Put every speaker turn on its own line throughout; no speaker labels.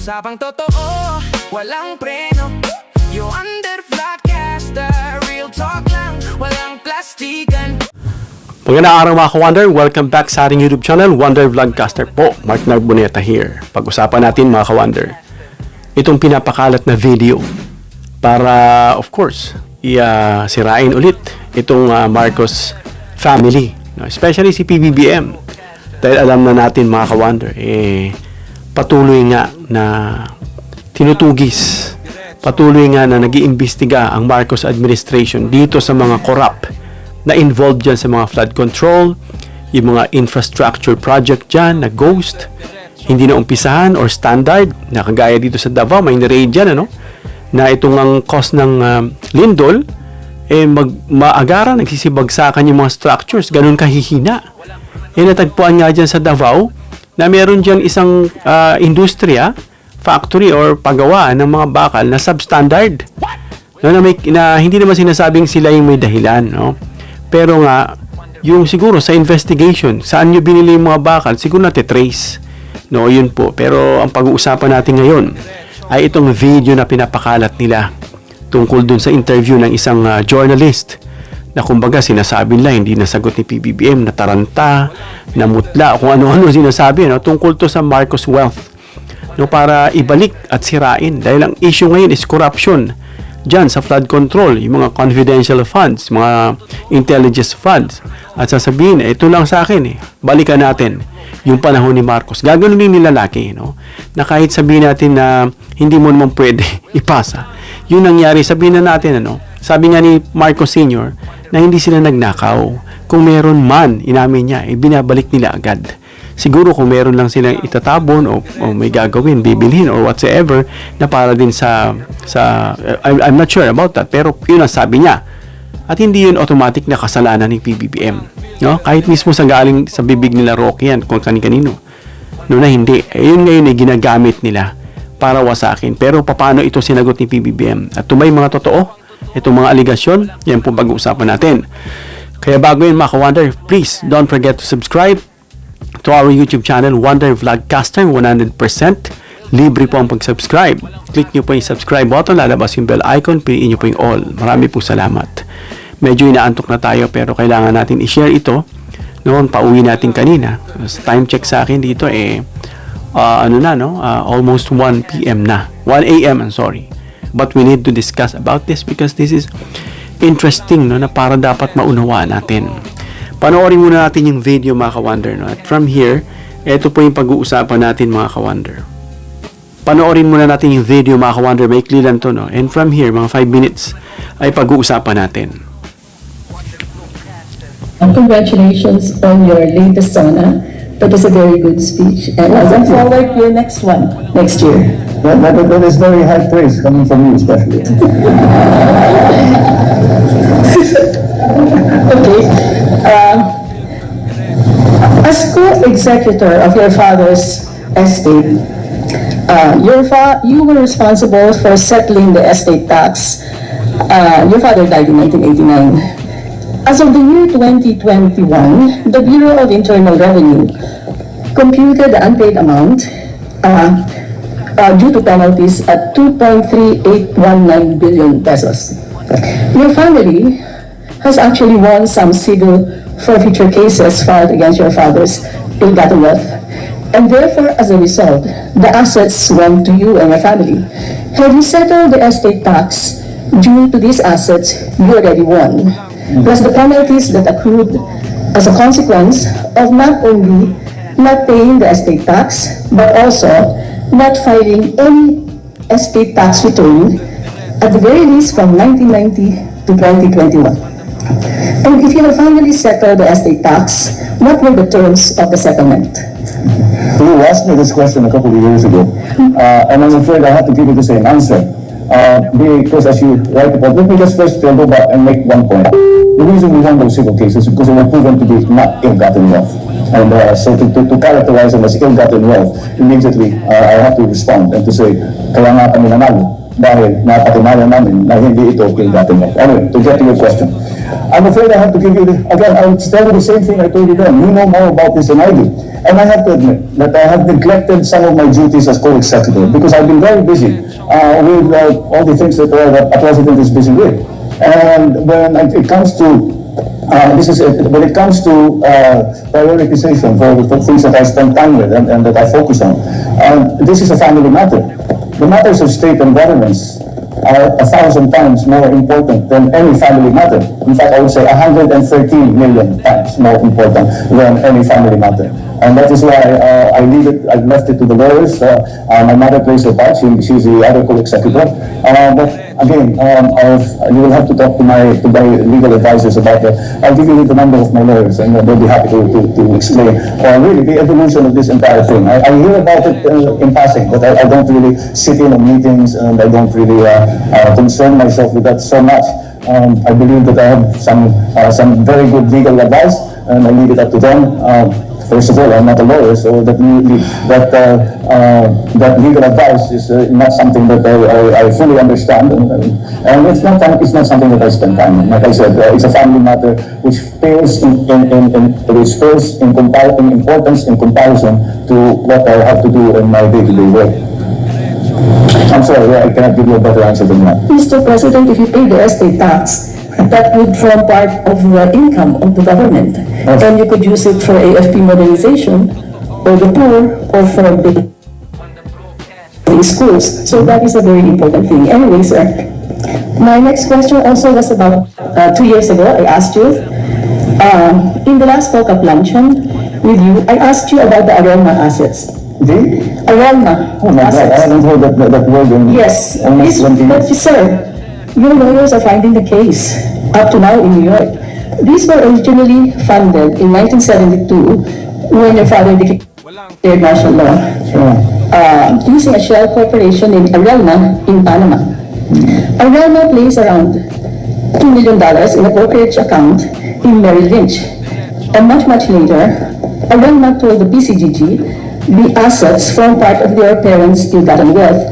Usapang totoo, walang preno. You under vlogcaster, real talk lang, walang plastikan.
Magandang araw mga ka-Wonder, welcome back sa ating YouTube channel, Wonder Vlogcaster po. Mark Narboneta here. Pag-usapan natin mga ka-Wonder, itong pinapakalat na video para of course sirain ulit itong Marcos family, no? Especially si PBBM, dahil alam na natin mga ka-Wonder, patuloy nga na tinutugis, patuloy nga na nag-iimbestiga ang Marcos administration dito sa mga corrupt na involved dyan sa mga flood control, yung mga infrastructure project dyan na ghost, hindi na umpisahan or standard, na kagaya dito sa Davao, may niraid dyan, ano? Na itong ang cost ng lindol, maagara, nagsisibagsakan yung mga structures, ganun kahihina. Natagpuan nga dyan sa Davao, na meron dyan isang industriya, factory or paggawa ng mga bakal na substandard. No, na hindi naman sinasabing sila yung may dahilan, no? Pero nga, yung siguro sa investigation, saan nyo binili yung mga bakal, siguro natitrace. No, yun po. Pero ang pag-uusapan natin ngayon ay itong video na pinapakalat nila tungkol dun sa interview ng isang journalist na kumbaga sinasabi nila hindi nasagot ni PBBM, nataranta, namutla, kung ano-ano sinasabi, no? Tungkol to sa Marcos wealth, no? Para ibalik at sirain. Dahil ang issue ngayon is corruption dyan sa flood control, yung mga confidential funds, mga intelligence funds. At sasabihin, ito lang sa akin, balikan natin yung panahon ni Marcos. Gaganunin nila laki, no? Na kahit sabihin natin na hindi mo naman pwede ipasa, yun nangyari, sabihin na natin, ano? Sabi nga ni Marcos Sr. na hindi sila nagnakaw. Kung meron man, inamin niya, binabalik nila agad. Siguro kung meron lang silang itatabon o may gagawin, bibilhin or whatsoever na para din sa I'm not sure about that, pero yun ang sabi niya. At hindi yun automatic na kasalanan ng PBBM, no? Kahit mismo sa galing sa bibig nila Roque yan, kung kani-kanino, no, na hindi. Yun ngayon ay ginagamit nila para wasakin. Pero paano ito sinagot ni PBBM? At may mga totoo, itong mga aligasyon, yan po pag-uusapan natin. Kaya bago yun mga ka-Wonder, please don't forget to subscribe to our YouTube channel, Wonder Vlogcaster, 100%. Libre po ang pag-subscribe. Click nyo po yung subscribe button, lalabas yung bell icon, piliin nyo po yung all. Marami po salamat. Medyo inaantok na tayo pero kailangan natin i-share ito. Noon, pauwi natin kanina. Time check sa akin dito, almost 1 p.m. na. 1 a.m. I'm sorry. But we need to discuss about this because this is interesting, no, na para dapat maunawaan natin. Panoorin muna natin yung video mga ka-Wonder, no? At from here, ito po yung pag-uusapan natin mga ka-Wonder. Panoorin muna natin yung video mga ka-Wonder, may lang to, no? And from here, mga 5 minutes, ay pag-uusapan natin.
Congratulations on your latest SONA. That was a very good speech. And I look forward to your next one next year.
That is very high praise coming from you especially.
Okay. As co-executor of your father's estate, you were responsible for settling the estate tax. Your father died in 1989. As of the year 2021, the Bureau of Internal Revenue computed the unpaid amount due to penalties at 2.3819 billion pesos. Your family has actually won some civil forfeiture cases filed against your father's ill-gotten wealth, and therefore, as a result, the assets went to you and your family. Have you settled the estate tax due to these assets you already won, plus the penalties that accrued as a consequence of not only not paying the estate tax, but also not filing any estate tax return, at the very least from 1990 to 2021? And if you have finally settled the estate tax, what were the terms of the settlement?
You asked me this question a couple of years ago, and I'm afraid I have to give you the same answer. Because as you write about, let me just first go back and make one point. The reason we won those civil cases is because they were proven to be not ill-gotten wealth. And so to characterize them as ill-gotten wealth, immediately I have to respond and to say, kaya nga kami nanalo. dahil napatunayan namin na hindi ito ill-gotten wealth. Anyway, to get to your question, I'm afraid I have to give you, again, I'll tell you the same thing I told you then. You know more about this than I do. And I have to admit that I have neglected some of my duties as co-executive because I've been very busy with all the things that a president is busy with. And when it comes to when it comes to prioritization for things that I spend time with and that I focus on, this is a family matter. The matters of state and governments are 1,000 times more important than any family matter. In fact, I would say 113 million times more important than any family matter. And that is why I've left it to the lawyers. My mother plays her part, she's the other co-executor. But again, you will have to talk to my legal advisors about that. I'll give you the number of my lawyers and they'll be happy to explain really the evolution of this entire thing. I hear about it in passing, but I don't really sit in on meetings and I don't really concern myself with that so much. I believe that I have some very good legal advice and I leave it up to them. First of all, I'm not a lawyer, so that legal advice is not something that I fully understand, and it's not something that I spend time on. Like I said, it's a family matter which pales in importance in comparison to what I have to do in my day-to-day work. I'm sorry, I cannot give you a better answer than that.
Mr. President, if you pay the estate tax, that would form part of the income of the government.
Okay.
And you could use it for AFP modernization, or the poor, or for building schools. So that is a very important thing. Anyway, sir, my next question also was about 2 years ago. I asked you, in the last FOCAP luncheon with you, I asked you about the Arelma assets.
The?
Arelma
Oh my God, I
assets.
haven't heard that word in
Yes,
almost 20
but
years.
sir, your lawyers are finding the case up to now in New York. These were originally funded in 1972 when your father declared martial law, using a shell corporation named Arelma in Panama. Arelma placed around $2 million in a brokerage account in Merrill Lynch. And much later, Arelma told the PCGG the assets form part of their parents' ill-gotten wealth,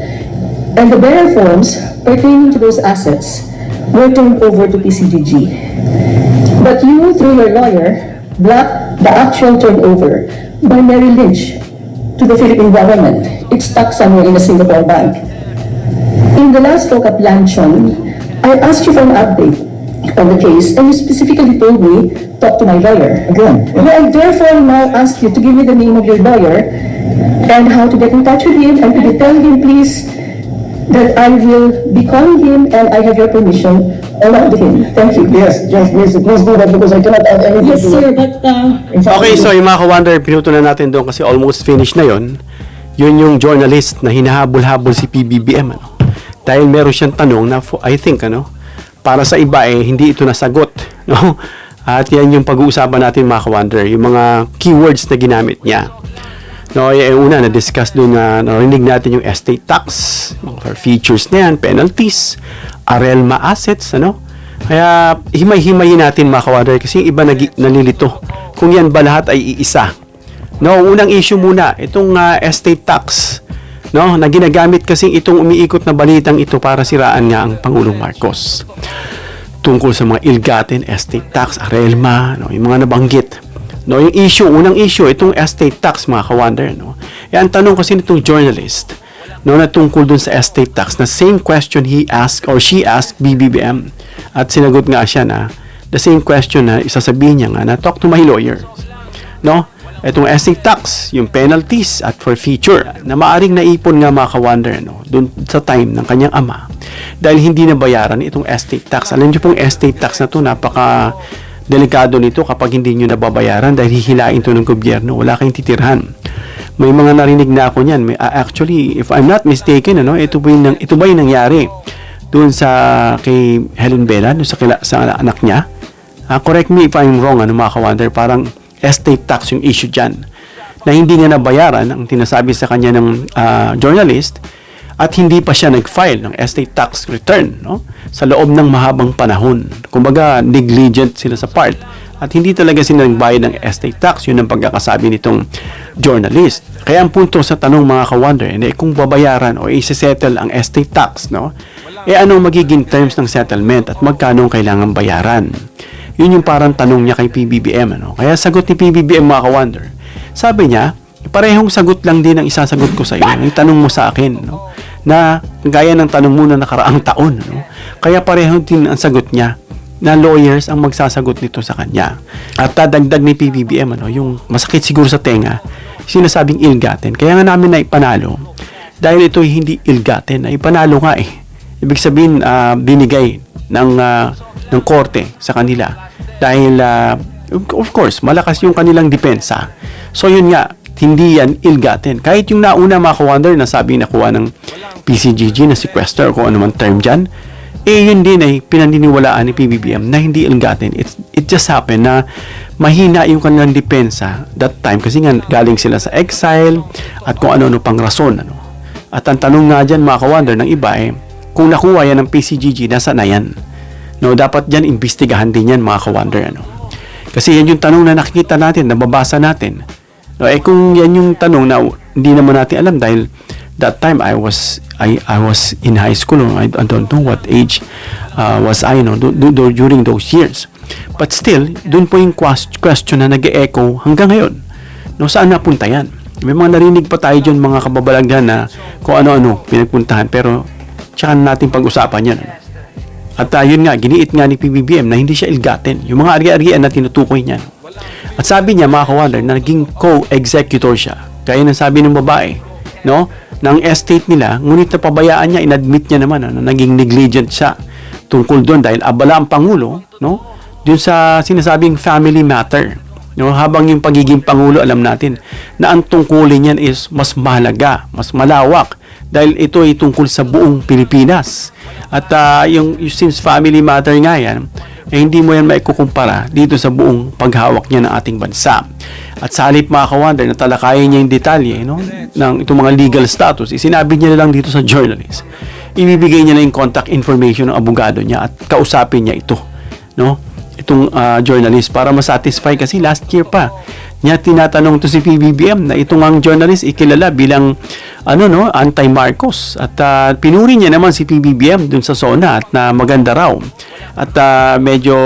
and the bearer forms pertaining to those assets were turned over to PCGG. But you, through your lawyer, blocked the actual turnover by Merrill Lynch to the Philippine government. It's stuck somewhere in a Singapore bank. In the last FOCAP luncheon, I asked you for an update on the case, and you specifically told me, talk to my lawyer.
Again.
I therefore now ask you to give me the name of your lawyer and how to get in touch with him, and could you tell him, please, that I will be calling him and I have your permission along with him. Thank you.
Yes, please do that because I cannot add anything
Yes,
to
sir,
it.
but
In fact,
Okay, so yung mga ka-wonder, pinuto na natin doon kasi almost finished na yon. Yun yung journalist na hinahabol-habol si PBBM. Ano? Dahil meron siyang tanong na, I think, para sa iba, hindi ito nasagot. No? At yan yung pag-uusapan natin mga ka-wonder, yung mga keywords na ginamit niya. No, yung una na-discuss doon na narinig natin yung estate tax, mga features na yan, penalties, Arelma assets, Kaya himay-himayin natin mga ka-wonder kasi yung iba nalilito kung yan ba lahat ay iisa. No, unang issue muna, itong estate tax, na ginagamit kasi itong umiikot na balitang ito para siraan nga ang Pangulong Marcos. Tungkol sa mga ill-gotten estate tax, Arelma, yung mga nabanggit. Yung unang issue, itong estate tax mga ka-wonder, Yan tanong kasi nitong journalist, na tungkol dun sa estate tax, na same question he asked or she asked BBBM. At sinagot nga siya na the same question na isasabihin niya nga na talk to my lawyer. Itong estate tax, yung penalties at forfeiture na maaring naipon nga mga ka-wonder, dun sa time ng kanyang ama dahil hindi nabayaran itong estate tax. Alam niyo pong estate tax na to, napaka delikado nito kapag hindi nyo nababayaran dahil hihilain ito ng gobyerno. Wala kayong titirhan. May mga narinig na ako niyan. Actually, if I'm not mistaken, ito ba yung nangyari doon sa kay Helen Bella, doon sa anak niya? Correct me if I'm wrong, mga ka-wonder, parang estate tax yung issue dyan na hindi niya nabayaran ang tinasabi sa kanya ng journalist at hindi pa siya nag-file ng estate tax return sa loob ng mahabang panahon. Kumbaga, negligent sila sa part At hindi talaga sila nagbayad ng estate tax. Yun ang pagkakasabi nitong journalist. Kaya ang punto sa tanong mga ka-wonder, kung babayaran o i-settle ang estate tax, no? Anong magiging terms ng settlement at magkano kailangan bayaran? Yun yung parang tanong niya kay PBBM. Ano? Kaya sagot ni PBBM mga ka-wonder, sabi niya, parehong sagot lang din ang isasagot ko sa iyo. Yung tanong mo sa akin, no? Na gaya ng tanong mo na nakaraang taon. No? Kaya pareho din ang sagot niya na lawyers ang magsasagot nito sa kanya. At dagdag ni PBBM, yung masakit siguro sa tenga, sinasabing ill-gotten. Kaya nga namin na ipanalo, dahil ito hindi ill-gotten, na ipanalo nga eh. Ibig sabihin, binigay ng korte sa kanila. Dahil, of course, malakas yung kanilang depensa. So yun nga, hindi yan ill-gotten. Kahit yung nauna mga ka-wonder na sabi nakuha ng PCGG na sequester o kung ano man term dyan, yun din ay pinaniniwalaan ni PBBM na hindi ill-gotten. It just happened na mahina yung kanilang depensa that time kasi nga galing sila sa exile at kung ano-ano pang rason. Ano. At ang tanong nga dyan mga ka-wonder ng iba kung nakuha yan ng PCGG, nasa na yan? No, dapat dyan imbestigahan din yan mga ka-wonder. Ano. Kasi yan yung tanong na nakikita natin, nababasa natin. No, kung yan yung tanong na hindi naman natin alam dahil that time I was in high school. I don't know what age was I during those years. But still, dun po yung question na nag-e-echo hanggang ngayon. No, saan napunta yan? May mga narinig pa tayo dyan mga kababalaghan na kung ano-ano pinagpuntahan pero tsaka natin pag-usapan yan. At yun nga, giniit nga ni PBBM na hindi siya ill-gotten. Yung mga ari-arian na tinutukoy niya. At sabi niya mga ka-wonder na naging co-executor siya. Kaya nang sabi ng babae, no? Ng estate nila, ngunit napabayaan niya, inadmit niya naman na naging negligent siya tungkol doon dahil abala ang Pangulo, no? Doon sa sinasabing family matter. No? Habang yung pagiging Pangulo, alam natin na ang tungkulin niyan is mas mahalaga, mas malawak dahil ito ay tungkol sa buong Pilipinas. At yung since family matter nga yan, hindi mo yan maikukumpara dito sa buong paghawak niya ng ating bansa. At sa halip mga ka-wonder na talakayin niya yung detalye ng itong mga legal status, sinabi niya na lang dito sa journalist. Ibibigay niya na yung contact information ng abogado niya at kausapin niya ito. No? Itong journalist para masatisfy kasi last year pa niya tinatanong to si PBBM na itong ang journalist ikilala bilang anti-Marcos at pinuri niya naman si PBBM dun sa SONA at na maganda raw at medyo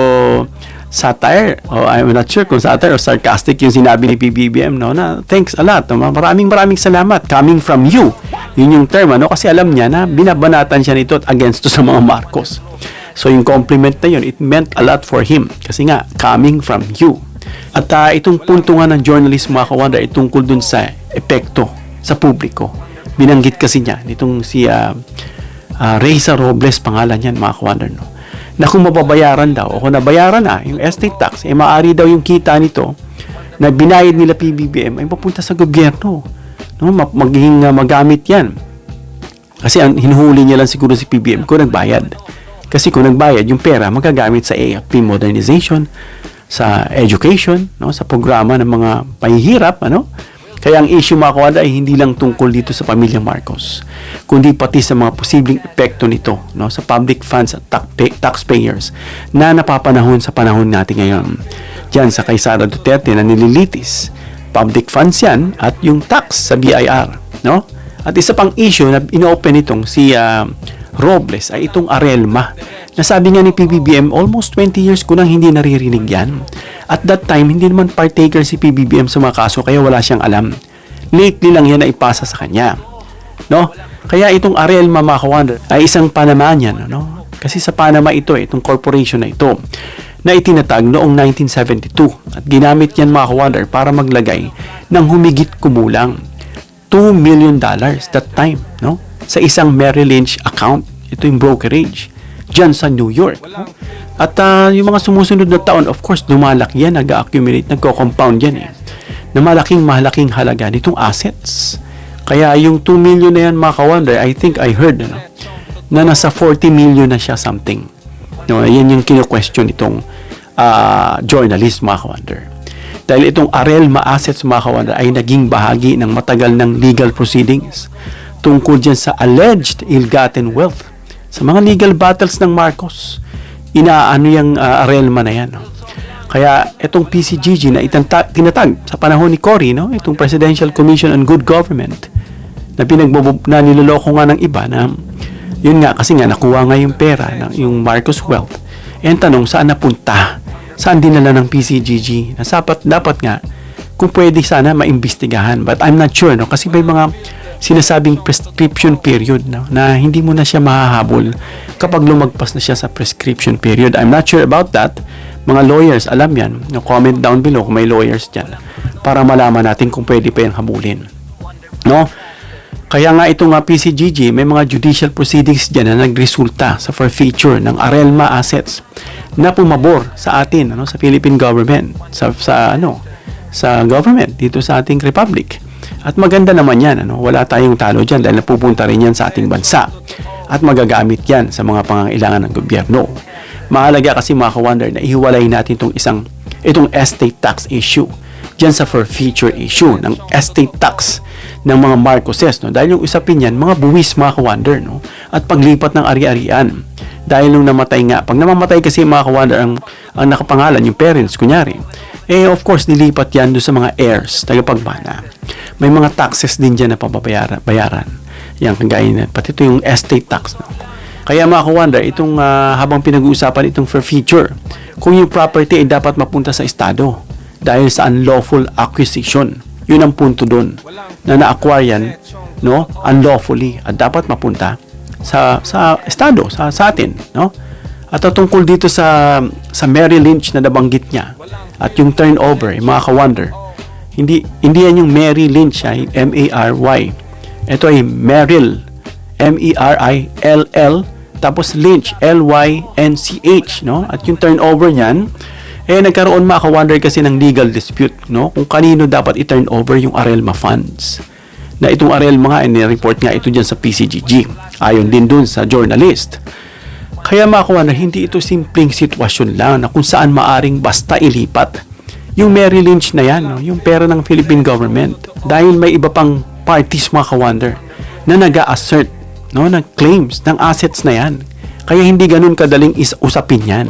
satire I'm not sure kung satire o sarcastic yung sinabi ni PBBM na thanks a lot, maraming salamat coming from you, yun yung term kasi alam niya na binabanatan siya nito at against to sa mga Marcos. So yung compliment na yun, it meant a lot for him kasi nga coming from you. At itong punto nga ng journalist mga ka-wonder ay tungkol dun sa epekto sa publiko. Binanggit kasi niya nitong si Reza Robles pangalan niyan mga ka-wonder, no? Na kung mababayaran daw o kung nabayaran na yung estate tax, maaari daw yung kita nito na binayad nila PBBM ay papunta sa gobyerno. No? Magiging magamit yan. Kasi ang hinuhuli niya lang siguro si PBBM kung nagbayad. Kasi kung nagbayad, yung pera magagamit sa AFP modernization, sa education, no, sa programa ng mga pahihirap, Kaya ang issue mga kawada ay hindi lang tungkol dito sa pamilya Marcos, kundi pati sa mga posibleng epekto nito, no, sa public funds at taxpayers na napapanahon sa panahon natin ngayon. Diyan sa kay Sara Duterte na nililitis. Public funds yan at yung tax sa BIR, no? At isa pang issue na inopen itong si Robles ay itong Arelma. Nasabi nga ni PBBM, almost 20 years ko nang hindi naririnig yan. At that time, hindi naman partaker si PBBM sa mga kaso kaya wala siyang alam. Lately lang yan na ipasa sa kanya. No? Kaya itong Arelma mga ka-wonder ay isang Panama yan. No? Kasi sa Panama ito, itong corporation na ito, na itinatag noong 1972. At ginamit yan mga ka-wonder para maglagay ng humigit kumulang $2 million that time. No? Sa isang Merrill Lynch account. Ito yung brokerage dyan sa New York. At yung mga sumusunod na taon, of course, lumalaki yan, nag-accumulate, nagko-compound yan na malaking halaga nitong assets. Kaya yung 2 million na yan, mga ka-wonder, I think I heard na nasa 40 million na siya something. No, yan yung kino-question itong journalist, mga ka-wonder. Dahil itong Arelma assets, mga ka-wonder, ay naging bahagi ng matagal ng legal proceedings tungkol dyan sa alleged ill-gotten wealth. Sa mga legal battles ng Marcos, inaano yung Arelma na yan. No? Kaya itong PCGG na tinatag sa panahon ni Cory, no, itong Presidential Commission on Good Government, na niloloko nga ng iba na yun nga kasi nga nakuha nga yung pera ng yung Marcos Wealth. And tanong, saan napunta? Saan dinala ng PCGG? Dapat nga kung pwede sana maimbestigahan, but I'm not sure, no, kasi may mga sinasabing prescription period, no, na hindi mo na siya mahahabol kapag lumagpas na siya sa prescription period. I'm not sure about that. Mga lawyers, alam yan. No, comment down below kung may lawyers dyan para malaman natin kung pwede pa yung habulin. No? Kaya nga itong PCGG, may mga judicial proceedings dyan na nagresulta sa forfeiture ng Arelma assets na pumabor sa atin, ano, sa Philippine government, sa government dito sa ating republic. At maganda naman yan, ano, wala tayong talo dyan dahil napupunta rin yan sa ating bansa at magagamit yan sa mga pangangailangan ng gobyerno. Mahalaga kasi mga ka-wonder na ihiwalay natin itong estate tax issue dyan sa forfeiture issue ng estate tax ng mga Marcoses, no? Dahil yung usapin yan, mga buwis mga ka-wonder, no? At paglipat ng ari-arian. Dahil nung namatay nga, pag namamatay kasi mga ka-wonder ang nakapangalan, yung parents, kunyari, of course, nilipat yan doon sa mga heirs, tagapagmana. May mga taxes din dyan na bayaran. Yan, kagaya na, pati ito yung estate tax, no? Kaya mga ka-wonder, itong habang pinag-uusapan itong forfeiture, kung yung property ay dapat mapunta sa estado dahil sa unlawful acquisition. Yun ang punto doon na na-acquire yan, no, unlawfully at dapat mapunta sa estado, sa atin, no? At tungkol dito sa Merrill Lynch na nabanggit niya at yung turnover, mga ka-wonder, hindi yan yung Merrill Lynch, ay M-A-R-Y. Ito ay Merrill, M-E-R-I-L-L, tapos Lynch, L-Y-N-C-H, no? At yung turnover niyan, nagkaroon mga ka-wonder kasi ng legal dispute, no? Kung kanino dapat i-turn over yung Arelma funds. Na itong Arelma nga, ni-report nga ito dyan sa PCGG. Ayon din dun sa journalist. Kaya mga ka-wonder, hindi ito simpleng sitwasyon lang na kung saan maaring basta ilipat. Yung Merrill Lynch na yan, no? Yung pera ng Philippine government. Dahil may iba pang parties mga ka-wonder na nag-a-assert, no, ng claims ng assets na yan. Kaya hindi ganun kadaling usapin yan.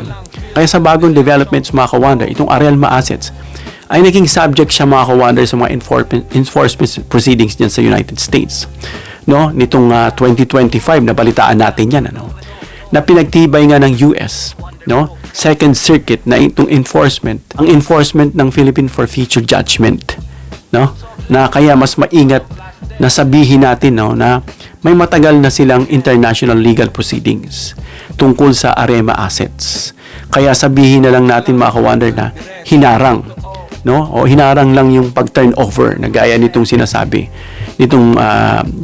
Kaya sa bagong developments mga ka-wonder, itong Arelma assets ay naging subject siya mga ka-wonder sa mga enforcement proceedings dyan sa United States. No? Nitong 2025 na balitaan natin yan, ano? Na pinagtibay nga ng US, no? Second Circuit na itong ang enforcement ng Philippine Forfeiture Judgment, no? Na kaya mas maingat na sabihin natin, no, na may matagal na silang international legal proceedings tungkol sa Arelma assets. Kaya sabihin na lang natin mga ka-wonder na hinarang, no? O hinarang lang yung pag-turn over na gaya nitong sinasabi nitong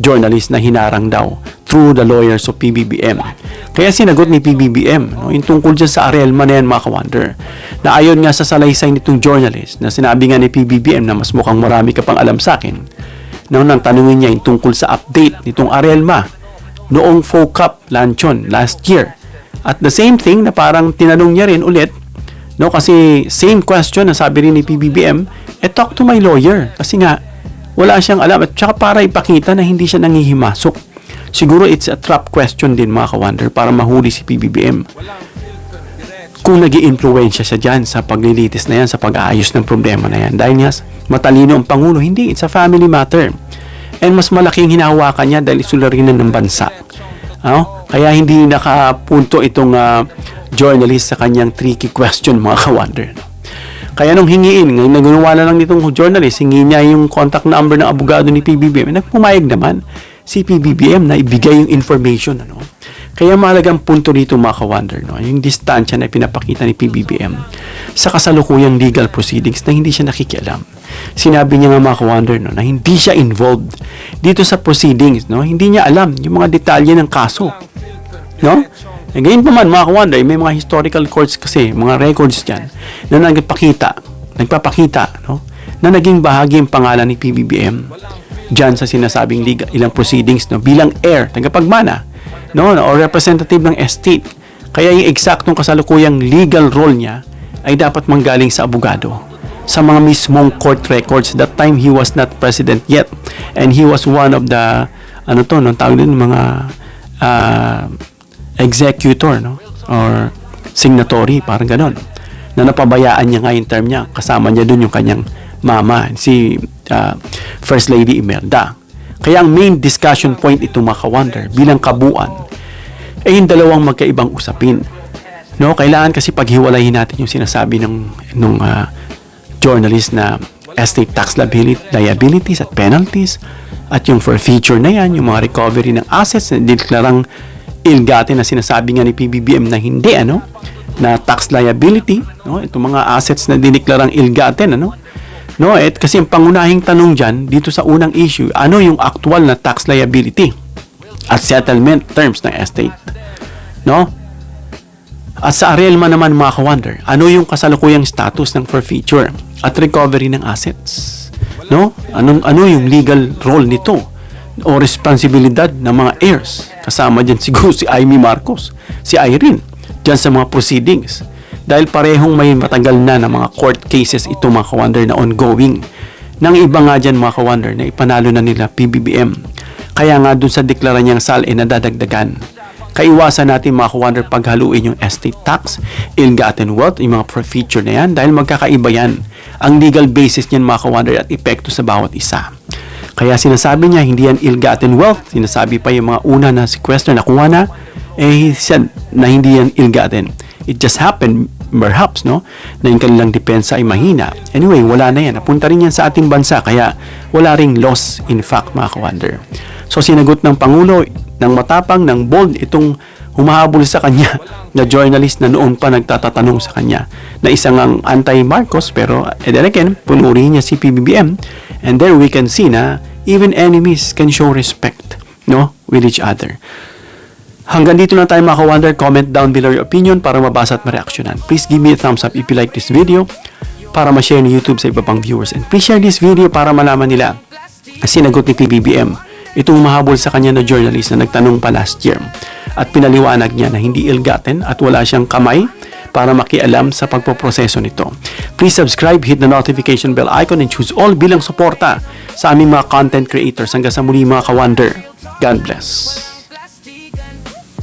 journalist na hinarang daw through the lawyers of PBBM. Kaya sinagot ni PBBM, no, yung tungkol dyan sa Arelma na yan mga ka-wonder, na ayon nga sa salaysay nitong journalist na sinabi nga ni PBBM na mas mukhang marami ka pang alam sa akin, nang tanungin niya yung tungkol sa update nitong Arelma noong FOCAP luncheon last year. At the same thing na parang tinanong niya rin ulit, no, kasi same question na sabi rin ni PBBM, talk to my lawyer. Kasi nga, wala siyang alam. At saka para ipakita na hindi siya nangihimasok. Siguro it's a trap question din mga ka-wonder para mahuli si PBBM. Kung nag-i-influensya siya dyan sa paglilitis na yan, sa pag-aayos ng problema na yan. Dahil nga, matalino ang Pangulo. Hindi, it's a family matter. And mas malaking hinahawakan niya dahil isularinan ng bansa. Kaya hindi nakapunto itong journalist sa kanyang tricky question mga ka-wonder. Kaya nung hingiin, nagagawa na lang nitong journalist, hingi niya yung contact number ng abogado ni PBBM. Nagpumayag naman si PBBM na ibigay yung information. Ano? Kaya mahalagang punto dito mga ka-wonder, no? Yung distansya na pinapakita ni PBBM sa kasalukuyang legal proceedings na hindi siya nakikialam. Sinabi niya nga mga ka-wonder, no, na hindi siya involved dito sa proceedings. No? Hindi niya alam yung mga detalye ng kaso. No? Ngayon pa man mga ka-wonder, may mga historical courts kasi, mga records dyan na nagpapakita, no, na naging bahagi ang pangalan ni PBBM dyan sa sinasabing ilang proceedings, no, bilang heir, tagapagmana, no, o representative ng estate. Kaya yung eksaktong kasalukuyang legal role niya ay dapat manggaling sa abogado sa mga mismong court records. That time he was not president yet and he was one of the tawag din mga executor, no, or signatory, parang ganon. na napabayaan niya nga yung term niya. Kasama niya dun yung kanyang mama, si First Lady Imelda. Kaya ang main discussion point ito mga ka-wonder bilang kabuuan ay yung dalawang magkaibang usapin. No, kailangan kasi paghiwalayin natin yung sinasabi ng journalist na estate tax liabilities at penalties at yung forfeiture na yan, yung mga recovery ng assets na deklarang ilgate na sinasabi nga ni PBBM na hindi na tax liability, no, itong mga assets na dineklarang ilgate no, kasi ang pangunahing tanong diyan dito sa unang issue, ano yung actual na tax liability at settlement terms ng estate, no? At sa Arielma naman mga ka-wonder, ano yung kasalukuyang status ng forfeiture at recovery ng assets? No? Ano yung legal role nito o responsibilidad ng mga heirs? Kasama dyan siguro si Amy Marcos, si Irene, dyan sa mga proceedings. Dahil parehong may matagal na mga court cases ito mga ka-wonder na ongoing. Nang iba nga dyan mga ka-wonder na ipanalo na nila PBBM. Kaya nga dun sa deklara niyang SAL nadadagdagan. Kaiwasan natin mga ka-wonder paghaluin yung estate tax, ill-gotten wealth, yung mga forfeiture na yan dahil magkakaiba yan. Ang legal basis niyan mga ka-wonder at epekto sa bawat isa. Kaya sinasabi niya hindi yan ill-gotten wealth. Sinasabi pa yung mga una na sequester na kuha na, he said na hindi yan ill-gotten. It just happened perhaps na yung kanilang depensa ay mahina. Anyway, wala na yan. Napunta rin yan sa ating bansa kaya wala ring loss in fact mga ka-wonder. So sinagot ng Pangulo ng matapang, ng bold itong humahabol sa kanya na journalist na noon pa nagtatatanong sa kanya na isang ang anti-Marcos pero then again, punuri niya si PBBM and there we can see na even enemies can show respect with each other. Hanggang dito na tayo mga ka-wonder. Comment down below your opinion para mabasa at mareaksyonan. Please give me a thumbs up if you like this video para ma-share ni YouTube sa iba pang viewers. And please share this video para malaman nila sinagot ni PBBM itong mahabol sa kanya na journalist na nagtanong pa last year at pinaliwanag niya na hindi ill-gotten at wala siyang kamay para makialam sa pagpoproseso nito. Please subscribe, hit the notification bell icon and choose all bilang suporta sa aming mga content creators. Hanggang sa muli mga ka-wonder. God bless.